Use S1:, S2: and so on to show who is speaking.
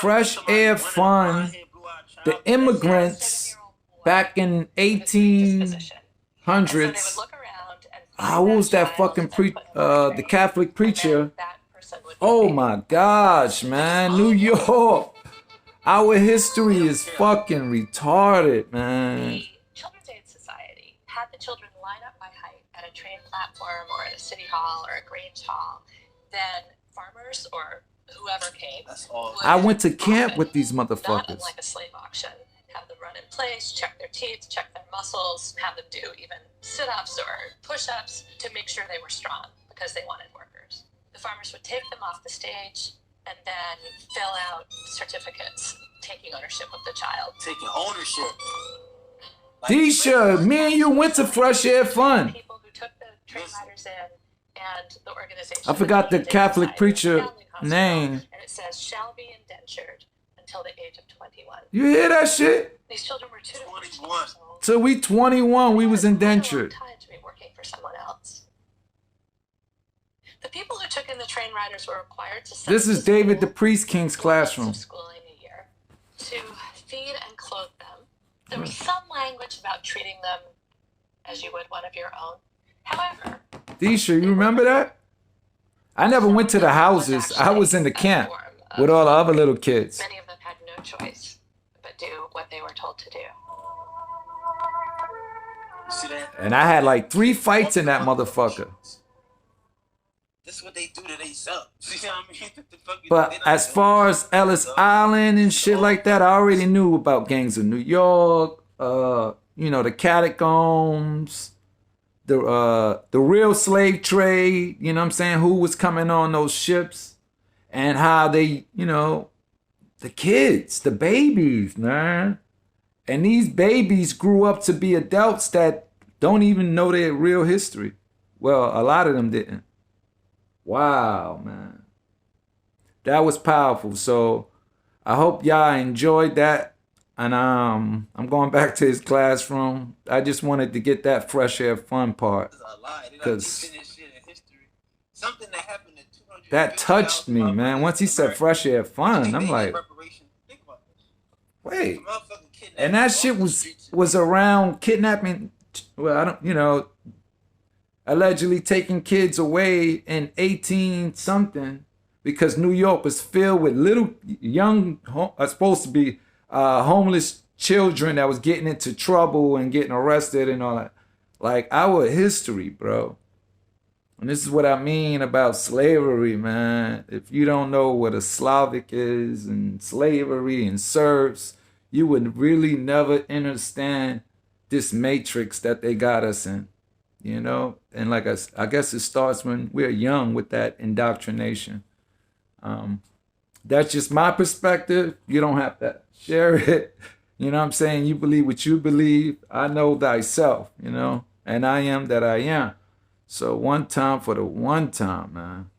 S1: Fresh Air Fund, the immigrants back in 1800s. How was that fucking the Catholic preacher? Oh my gosh, man, New York. Our history is fucking retarded, man.
S2: The Children's Aid Society had the children line up by height at a train platform or at a city hall or a Grange hall. Then farmers or whoever came.
S1: I went to camp with these motherfuckers.
S2: Not unlike a slave auction. Have them run in place, check their teeth, check their muscles, have them do even sit-ups or push-ups to make sure they were strong because they wanted workers. The farmers would take them off the stage and then fill out certificates taking ownership of the child.
S3: Taking ownership.
S1: Disha, me and you went to Fresh Air Fund.
S2: People who took the train riders in and the organization.
S1: I forgot the Catholic preacher name.
S2: And it says, shall be indentured until the age of 21.
S1: You hear that shit?
S2: These children were 2 to 14 years old.
S1: Till we 21, we was indentured.
S2: Time to be working for someone else. The people who took in the train riders were required to send
S1: This is David the Priest King's classroom.
S2: Schooling a year to feed and clothe them. There was some language about treating them as you would one of your own. However,
S1: Disha, you remember that? I never went to the houses. I was in the camp with all the other little kids.
S2: Many of them had no choice but do what they were told to do.
S3: See that?
S1: And I had like 3 fights in that motherfucker.
S3: This is what they do to themselves. You know what I mean?
S1: But as far as Ellis Island and shit like that, I already knew about gangs of New York, you know, the catacombs, the real slave trade, you know what I'm saying, who was coming on those ships, and how they, you know, the kids, the babies, man. And these babies grew up to be adults that don't even know their real history. Well, a lot of them didn't. Wow, man. That was powerful. So I hope y'all enjoyed that. And I'm going back to his classroom. I just wanted to get that fresh air fun part. Because that touched me, man. Once he said fresh air fun, I'm like, wait. And that shit was around kidnapping. Well, I don't, you know, allegedly taking kids away in 18 something because New York was filled with little young, supposed to be homeless children that was getting into trouble and getting arrested and all that. Like our history, bro. And this is what I mean about slavery, man. If you don't know what a Slavic is and slavery and serfs, you would really never understand this matrix that they got us in, you know? And like I guess it starts when we're young with that indoctrination. That's just my perspective. You don't have to share it. You know what I'm saying? You believe what you believe. I know thyself, you know? And I am that I am. So one time for the one time, man.